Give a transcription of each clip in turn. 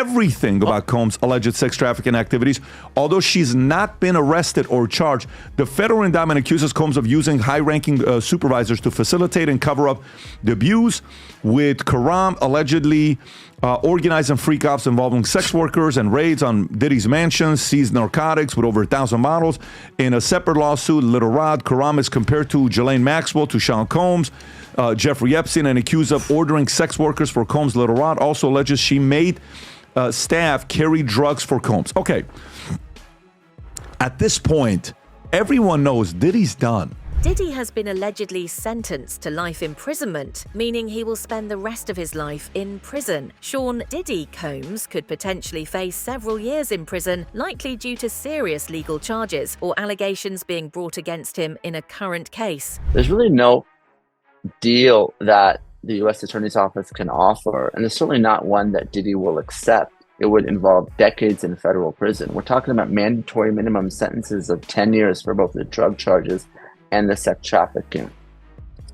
everything about Combs' alleged sex trafficking activities. Although she's not been arrested or charged, the federal indictment accuses Combs of using high-ranking supervisors to facilitate and cover up the abuse, with Karam allegedly organizing freak-offs involving sex workers and raids on Diddy's mansions, seized narcotics with over 1,000 models. In a separate lawsuit, Little Rod, Karam is compared to Ghislaine Maxwell, to Sean Combs, Jeffrey Epstein, and accused of ordering sex workers for Combs. Little Rod also alleges she made staff carry drugs for Combs. Okay. At this point, everyone knows Diddy's done. Diddy has been allegedly sentenced to life imprisonment, meaning he will spend the rest of his life in prison. Sean Diddy Combs could potentially face several years in prison, likely due to serious legal charges or allegations being brought against him in a current case. There's really no deal that the U.S. Attorney's Office can offer, and it's certainly not one that Diddy will accept. It would involve decades in federal prison. We're talking about mandatory minimum sentences of 10 years for both the drug charges and the sex trafficking.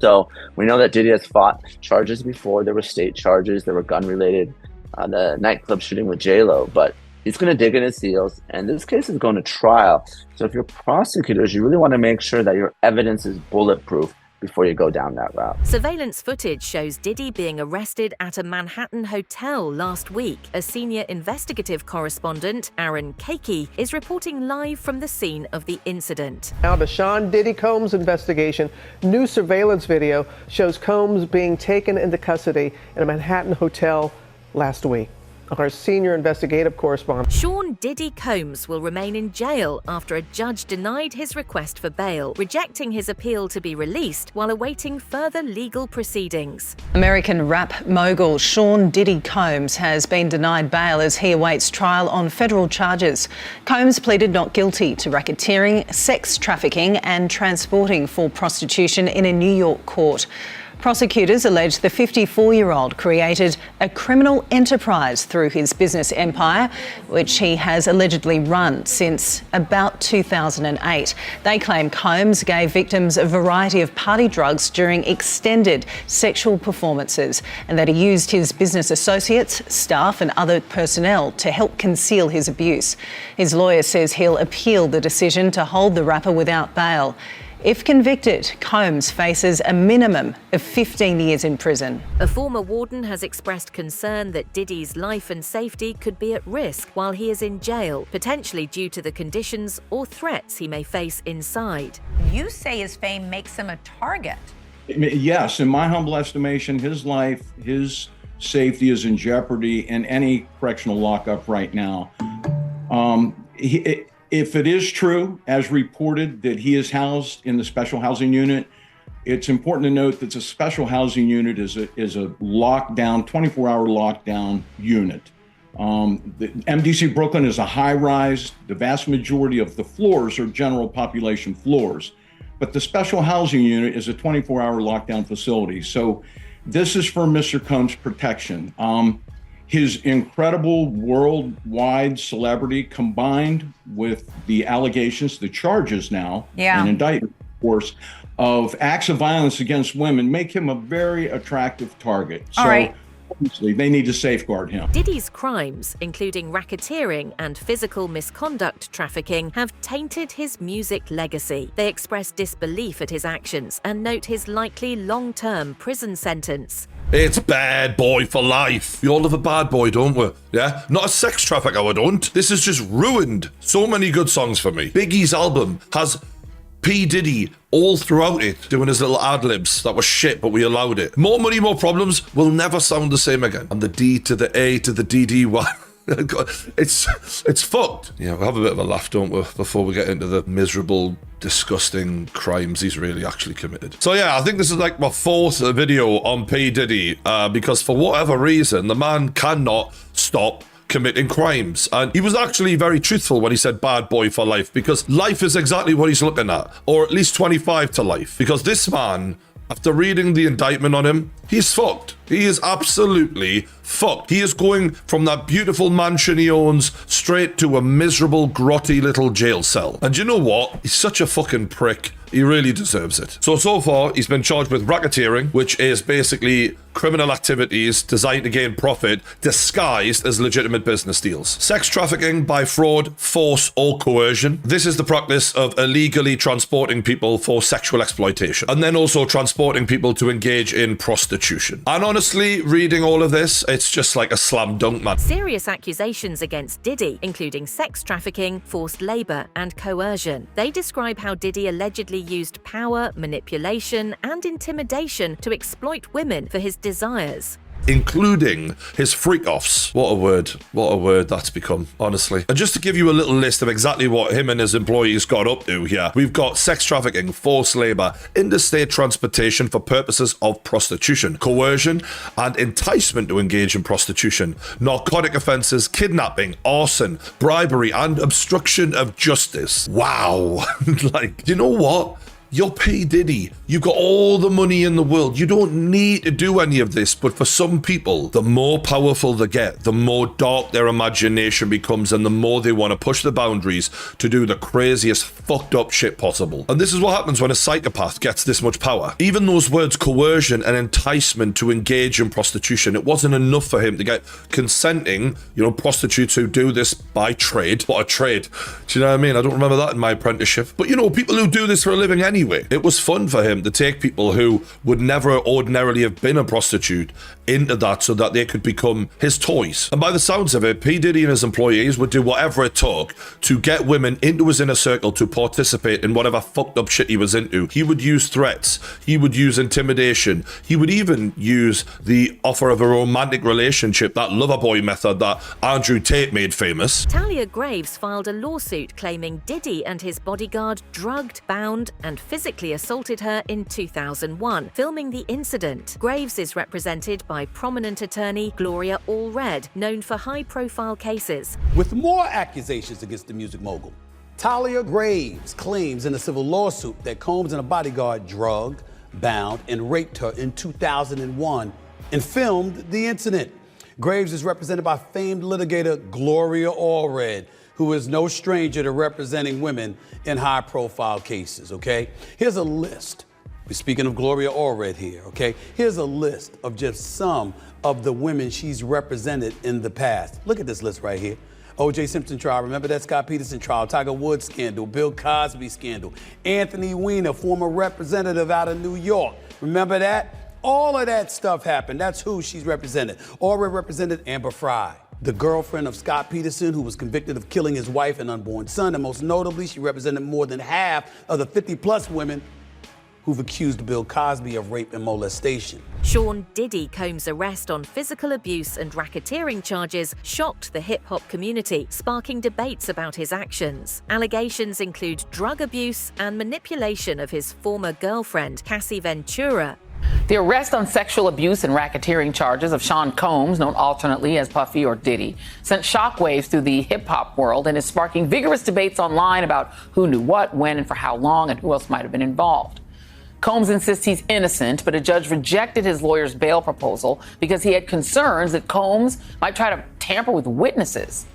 So we know that Diddy has fought charges before. There were state charges, there were gun-related, the nightclub shooting with J-Lo, but he's going to dig in his heels, and this case is going to trial. So if you're prosecutors, you really want to make sure that your evidence is bulletproof before you go down that route. Surveillance footage shows Diddy being arrested at a Manhattan hotel last week. A senior investigative correspondent, Aaron Keiki, is reporting live from the scene of the incident. Now to Sean Diddy Combs' investigation. New surveillance video shows Combs being taken into custody in a Manhattan hotel last week. Our senior investigative correspondent. Sean Diddy Combs will remain in jail after a judge denied his request for bail, rejecting his appeal to be released while awaiting further legal proceedings. American rap mogul Sean Diddy Combs has been denied bail as he awaits trial on federal charges. Combs pleaded not guilty to racketeering, sex trafficking and transporting for prostitution in a New York court. Prosecutors allege the 54-year-old created a criminal enterprise through his business empire, which he has allegedly run since about 2008. They claim Combs gave victims a variety of party drugs during extended sexual performances, and that he used his business associates, staff and other personnel to help conceal his abuse. His lawyer says he'll appeal the decision to hold the rapper without bail. If convicted, Combs faces a minimum of 15 years in prison. A former warden has expressed concern that Diddy's life and safety could be at risk while he is in jail, potentially due to the conditions or threats he may face inside. You say his fame makes him a target. Yes, in my humble estimation, his life, his safety is in jeopardy in any correctional lockup right now. If it is true, as reported, that he is housed in the special housing unit, it's important to note that the special housing unit is a lockdown, 24-hour lockdown unit. The MDC Brooklyn is a high-rise. The vast majority of the floors are general population floors. But the special housing unit is a 24-hour lockdown facility. So this is for Mr. Combs' protection. His incredible worldwide celebrity combined with the allegations, the charges now, an indictment, of course, of acts of violence against women make him a very attractive target. So obviously they need to safeguard him. Diddy's crimes, including racketeering and physical misconduct trafficking, have tainted his music legacy. They express disbelief at his actions and note his likely long-term prison sentence. It's bad boy for life. We all love a bad boy, don't we? Yeah? Not a sex trafficker, we don't. This has just ruined so many good songs for me. Biggie's album has P. Diddy all throughout it, doing his little ad-libs that was shit, but we allowed it. More Money, More Problems will never sound the same again. And the D to the A to the DDY. It's fucked. Yeah, we'll have a bit of a laugh, don't we, before we get into the miserable, disgusting crimes he's really actually committed. So yeah, I think this is like my fourth video on P. Diddy, because for whatever reason, the man cannot stop committing crimes. And he was actually very truthful when he said bad boy for life, because life is exactly what he's looking at, or at least 25 to life. Because this man, after reading the indictment on him, he's fucked. He is absolutely fucked. He is going from that beautiful mansion he owns straight to a miserable, grotty little jail cell. And you know what? He's such a fucking prick. He really deserves it. So far, he's been charged with racketeering, which is basically criminal activities designed to gain profit disguised as legitimate business deals. Sex trafficking by fraud, force, or coercion. This is the practice of illegally transporting people for sexual exploitation. And then also transporting people to engage in prostitution. And honestly, reading all of this, it's just like a slam dunk, man. Serious accusations against Diddy, including sex trafficking, forced labor, and coercion. They describe how Diddy allegedly used power, manipulation, and intimidation to exploit women for his desires. Including his freak-offs. What a word that's become, honestly. And just to give you a little list of exactly what him and his employees got up to here, we've got sex trafficking, forced labor, interstate transportation for purposes of prostitution, coercion and enticement to engage in prostitution, narcotic offenses, kidnapping, arson, bribery, and obstruction of justice. Wow. Like, you know what? You're P. Diddy. You've got all the money in the world. You don't need to do any of this. But for some people, the more powerful they get, the more dark their imagination becomes, and the more they want to push the boundaries to do the craziest fucked up shit possible. And this is what happens when a psychopath gets this much power. Even those words coercion and enticement to engage in prostitution, it wasn't enough for him to get consenting, prostitutes who do this by trade. What a trade. Do you know what I mean? I don't remember that in my apprenticeship. But people who do this for a living anyway. It was fun for him to take people who would never ordinarily have been a prostitute into that so that they could become his toys. And by the sounds of it, P. Diddy and his employees would do whatever it took to get women into his inner circle to participate in whatever fucked up shit he was into. He would use threats. He would use intimidation. He would even use the offer of a romantic relationship, that lover boy method that Andrew Tate made famous. Talia Graves filed a lawsuit claiming Diddy and his bodyguard drugged, bound, and physically assaulted her in 2001, filming the incident. Graves is represented by prominent attorney Gloria Allred, known for high-profile cases. With more accusations against the music mogul, Talia Graves claims in a civil lawsuit that Combs and a bodyguard drugged, bound, and raped her in 2001 and filmed the incident. Graves is represented by famed litigator Gloria Allred, who is no stranger to representing women in high-profile cases, okay? Here's a list. We're speaking of Gloria Allred here, okay? Here's a list of just some of the women she's represented in the past. Look at this list right here. O.J. Simpson trial, remember that Scott Peterson trial, Tiger Woods scandal, Bill Cosby scandal, Anthony Weiner, former representative out of New York. Remember that? All of that stuff happened. That's who she's represented. Allred represented Amber Fry, the girlfriend of Scott Peterson, who was convicted of killing his wife and unborn son. And most notably, she represented more than half of the 50-plus women who've accused Bill Cosby of rape and molestation. Sean Diddy Combs' arrest on physical abuse and racketeering charges shocked the hip-hop community, sparking debates about his actions. Allegations include drug abuse and manipulation of his former girlfriend, Cassie Ventura. The arrest on sexual abuse and racketeering charges of Sean Combs, known alternately as Puffy or Diddy, sent shockwaves through the hip-hop world and is sparking vigorous debates online about who knew what, when, and for how long, and who else might have been involved. Combs insists he's innocent, but a judge rejected his lawyer's bail proposal because he had concerns that Combs might try to tamper with witnesses.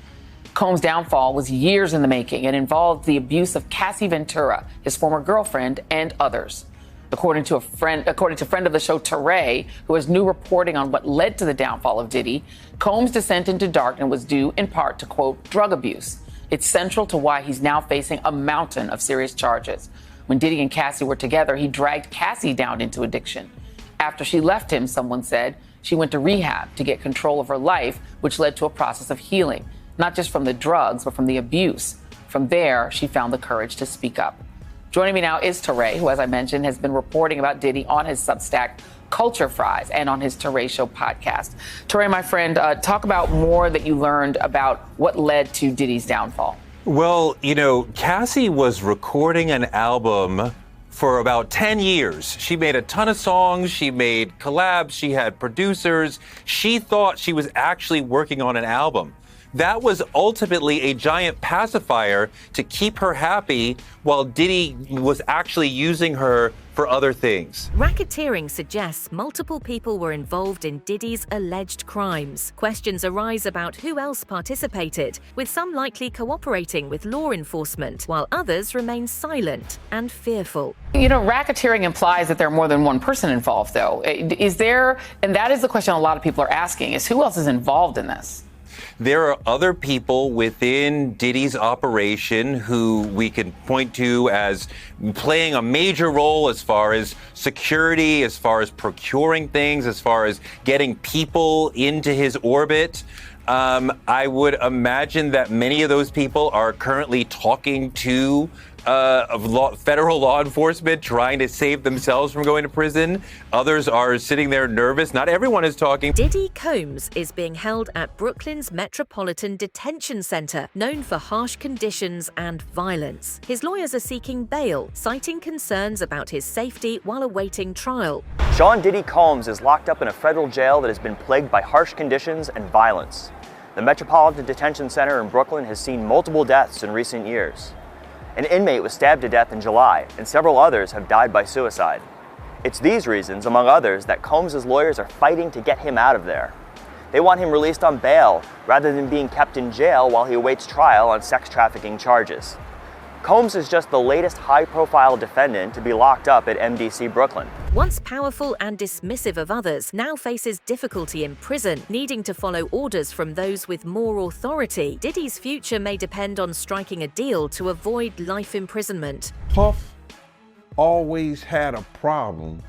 Combs' downfall was years in the making and involved the abuse of Cassie Ventura, his former girlfriend, and others. According to friend of the show TriniTEA, who has new reporting on what led to the downfall of Diddy, Combs' descent into darkness was due in part to, quote, drug abuse. It's central to why he's now facing a mountain of serious charges. When Diddy and Cassie were together, he dragged Cassie down into addiction. After she left him, someone said, she went to rehab to get control of her life, which led to a process of healing, not just from the drugs, but from the abuse. From there, she found the courage to speak up. Joining me now is TriniTEA, who, as I mentioned, has been reporting about Diddy on his Substack, Culture Fries, and on his TriniTEA Show podcast. TriniTEA, my friend, talk about more that you learned about what led to Diddy's downfall. Well, Cassie was recording an album for about 10 years. She made a ton of songs. She made collabs. She had producers. She thought she was actually working on an album. That was ultimately a giant pacifier to keep her happy while Diddy was actually using her for other things. Racketeering suggests multiple people were involved in Diddy's alleged crimes. Questions arise about who else participated, with some likely cooperating with law enforcement, while others remain silent and fearful. You know, racketeering implies that there are more than one person involved, though. Is there, and that is the question a lot of people are asking, is who else is involved in this? There are other people within Diddy's operation who we can point to as playing a major role as far as security, as far as procuring things, as far as getting people into his orbit. I would imagine that many of those people are currently talking to federal law enforcement, trying to save themselves from going to prison. Others are sitting there nervous. Not everyone is talking. Diddy Combs is being held at Brooklyn's Metropolitan Detention Center, known for harsh conditions and violence. His lawyers are seeking bail, citing concerns about his safety while awaiting trial. Sean Diddy Combs is locked up in a federal jail that has been plagued by harsh conditions and violence. The Metropolitan Detention Center in Brooklyn has seen multiple deaths in recent years. An inmate was stabbed to death in July, and several others have died by suicide. It's these reasons, among others, that Combs' lawyers are fighting to get him out of there. They want him released on bail rather than being kept in jail while he awaits trial on sex trafficking charges. Combs is just the latest high-profile defendant to be locked up at MDC Brooklyn. Once powerful and dismissive of others, now faces difficulty in prison, needing to follow orders from those with more authority. Diddy's future may depend on striking a deal to avoid life imprisonment. Puff always had a problem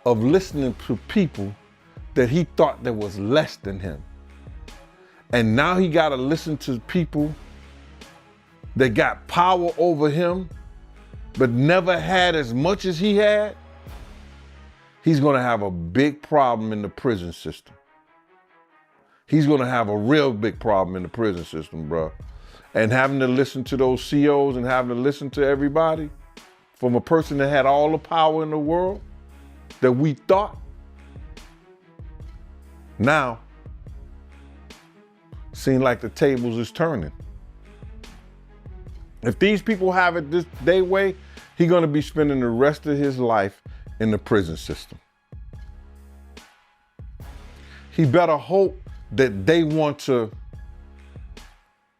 of listening to people that he thought that was less than him. And now he got to listen to people that got power over him, but never had as much as he had. He's gonna have a big problem in the prison system. He's gonna have a real big problem in the prison system, bro. And having to listen to those COs and having to listen to everybody from a person that had all the power in the world that we thought. Now, seems like the tables is turning. If these people have it their way, he's gonna be spending the rest of his life in the prison system. He better hope that they want to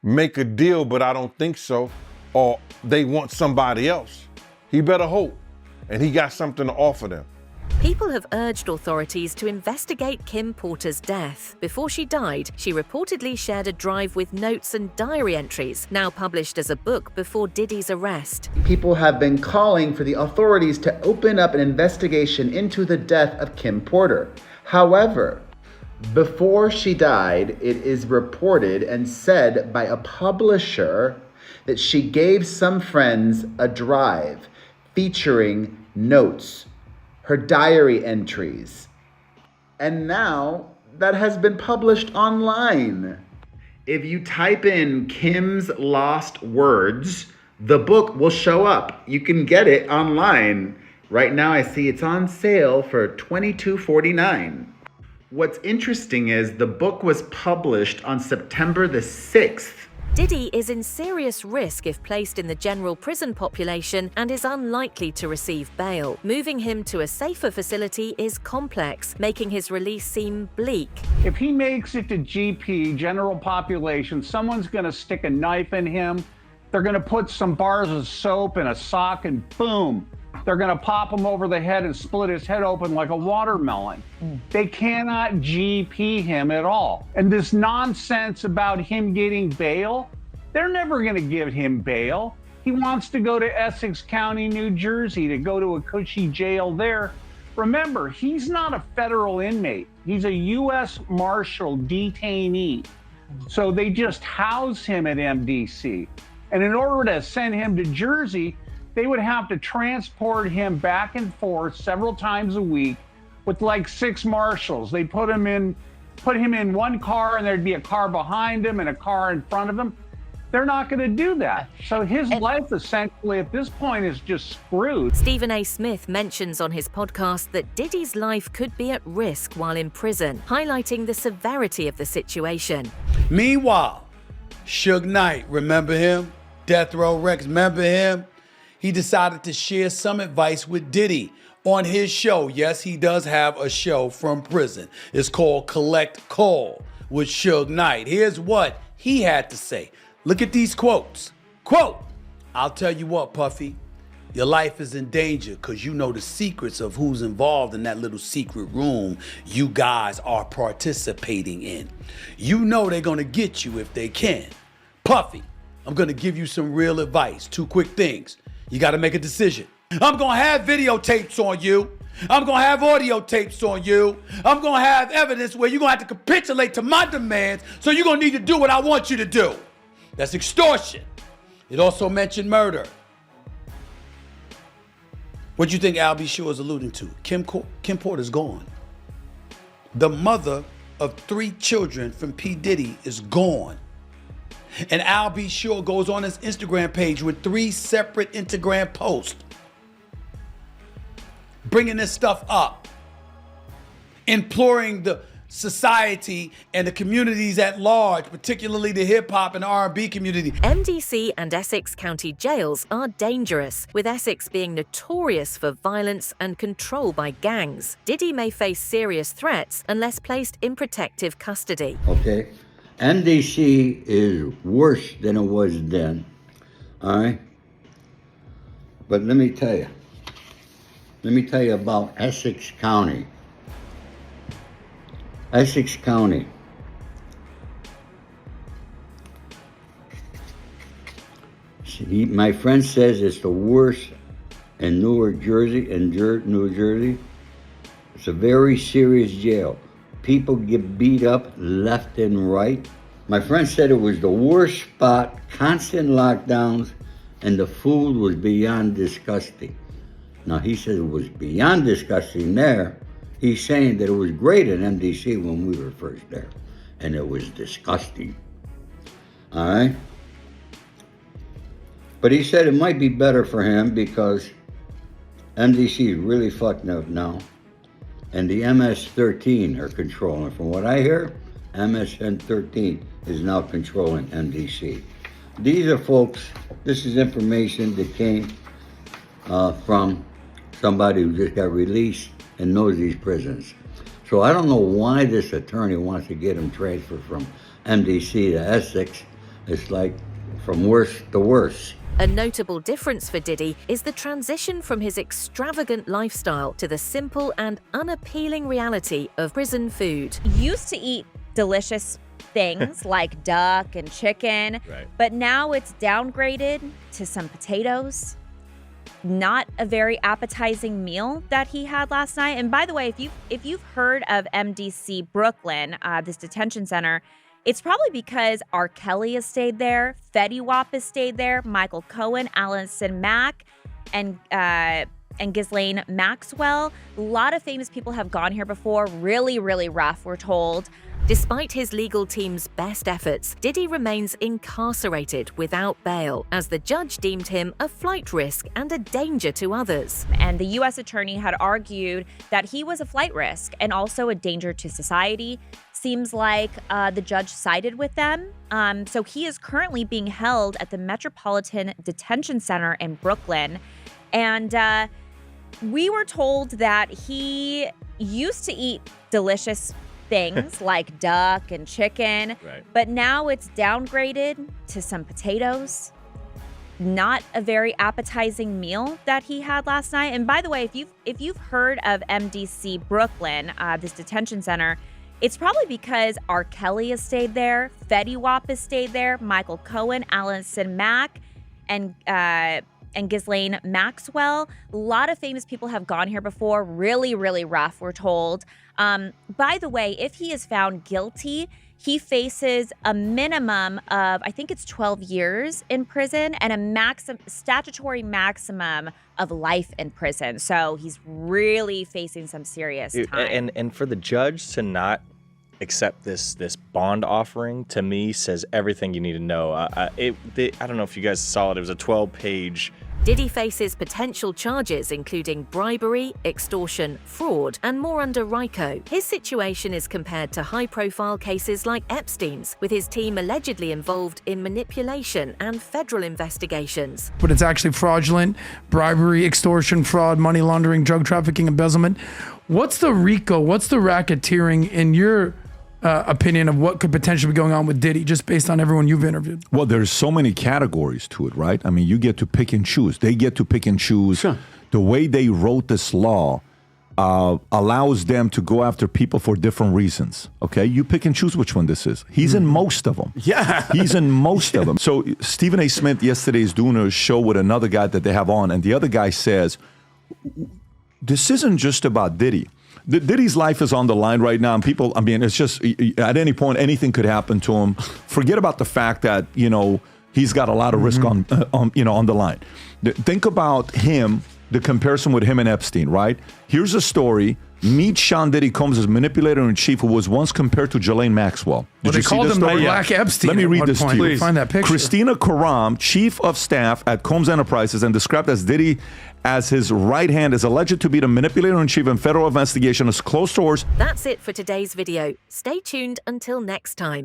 make a deal, but I don't think so, or they want somebody else. He better hope, and he got something to offer them. People have urged authorities to investigate Kim Porter's death. Before she died, she reportedly shared a drive with notes and diary entries, now published as a book before Diddy's arrest. People have been calling for the authorities to open up an investigation into the death of Kim Porter. However, before she died, it is reported and said by a publisher that she gave some friends a drive featuring notes, her diary entries. And now that has been published online. If you type in Kim's Lost Words, the book will show up. You can get it online. Right now I see it's on sale for $22.49. What's interesting is the book was published on September the 6th. Diddy is in serious risk if placed in the general prison population and is unlikely to receive bail. Moving him to a safer facility is complex, making his release seem bleak. If he makes it to GP, general population, someone's gonna stick a knife in him. They're gonna put some bars of soap in a sock and boom, they're gonna pop him over the head and split his head open like a watermelon. They cannot GP him at all. And this nonsense about him getting bail, they're never gonna give him bail. He wants to go to Essex County, New Jersey, to go to a cushy jail there. Remember, he's not a federal inmate. He's a U.S. Marshal detainee. So they just house him at MDC. And in order to send him to Jersey, they would have to transport him back and forth several times a week with like 6 marshals. They put him in one car and there'd be a car behind him and a car in front of him. They're not going to do that. So his life essentially at this point is just screwed. Stephen A. Smith mentions on his podcast that Diddy's life could be at risk while in prison, highlighting the severity of the situation. Meanwhile, Suge Knight, remember him? Death Row Rex, remember him? he decided to share some advice with Diddy on his show. Yes, he does have a show from prison. It's called Collect Call with Suge Knight. Here's what he had to say. Look at these quotes. Quote, "I'll tell you what, Puffy, your life is in danger because you know the secrets of who's involved in that little secret room you guys are participating in. You know they're going to get you if they can. Puffy, I'm going to give you some real advice. 2 quick things. You got to make a decision. I'm going to have videotapes on you. I'm going to have audio tapes on you. I'm going to have evidence where you're going to have to capitulate to my demands, so you're going to need to do what I want you to do. That's extortion." It also mentioned murder. What do you think Al B. Sure is alluding to? Kim Porter's gone. The mother of 3 children from P. Diddy is gone. And Al B. Sure goes on his Instagram page with 3 separate Instagram posts bringing this stuff up, imploring the society and the communities at large, particularly the hip-hop and R&B community. MDC and Essex County jails are dangerous, with Essex being notorious for violence and control by gangs. Diddy may face serious threats unless placed in protective custody. Okay, MDC is worse than it was then, all right? But let me tell you about Essex County. Essex County. My friend says it's the worst in New Jersey. It's a very serious jail. People get beat up left and right. My friend said it was the worst spot, constant lockdowns, and the food was beyond disgusting. Now, he said it was beyond disgusting there. He's saying that it was great at MDC when we were first there, and it was disgusting. All right? But he said it might be better for him because MDC is really fucked up now, and the MS-13 are controlling. From what I hear, MS-13 is now controlling MDC. These are folks, this is information that came from somebody who just got released and knows these prisons. So I don't know why this attorney wants to get him transferred from MDC to Essex. It's like from worse to worse. A notable difference for Diddy is the transition from his extravagant lifestyle to the simple and unappealing reality of prison food. Used to eat delicious things like duck and chicken, but now it's downgraded to some potatoes. Not a very appetizing meal that he had last night. And by the way, if you've heard of MDC Brooklyn, this detention center, it's probably because R. Kelly has stayed there, Fetty Wap has stayed there, Michael Cohen, Allison Mack, and Ghislaine Maxwell. A lot of famous people have gone here before. Really, really rough, we're told. Despite his legal team's best efforts, Diddy remains incarcerated without bail, as the judge deemed him a flight risk and a danger to others. And the U.S. attorney had argued that he was a flight risk and also a danger to society. Seems like the judge sided with them. So he is currently being held at the Metropolitan Detention Center in Brooklyn. And we were told that he used to eat delicious things like duck and chicken, but now it's downgraded to some potatoes. Not a very appetizing meal that he had last night. And by the way, if you've heard of MDC Brooklyn, this detention center, it's probably because R. Kelly has stayed there, Fetty Wap has stayed there, Michael Cohen, Allison Mack, and Ghislaine Maxwell. A lot of famous people have gone here before. Really, really rough, we're told. By the way, if he is found guilty, he faces a minimum of, I think it's 12 years in prison and a statutory maximum of life in prison. So he's really facing some serious time. And for the judge to not accept this bond offering, to me, says everything you need to know. I don't know if you guys saw it. It was a 12-page Diddy faces potential charges including bribery, extortion, fraud, and more under RICO. His situation is compared to high-profile cases like Epstein's, with his team allegedly involved in manipulation and federal investigations. But it's actually fraudulent, bribery, extortion, fraud, money laundering, drug trafficking, embezzlement. What's the RICO? What's the racketeering in your opinion of what could potentially be going on with Diddy, just based on everyone you've interviewed? Well, there's so many categories to it, right? I mean, you get to pick and choose. They get to pick and choose. Sure. The way they wrote this law allows them to go after people for different reasons, okay? You pick and choose which one this is. He's in most of them. Yeah. He's in most of them. So Stephen A. Smith yesterday is doing a show with another guy that they have on, and the other guy says, this isn't just about Diddy. Diddy's life is on the line right now, and people, I mean, it's just, at any point, anything could happen to him. Forget about the fact that, you know, he's got a lot of risk on the line. Think about him, the comparison with him and Epstein, right? Here's a story. Meet Sean Diddy Combs' manipulator-in-chief, who was once compared to Ghislaine Maxwell. Well, they called him the Black Epstein. Let me read this to you. Please. Find that picture. Christina Karam, chief of staff at Combs Enterprises and described as Diddy as his right hand, is alleged to be the manipulator-in-chief in federal investigation as close source. That's it for today's video. Stay tuned until next time.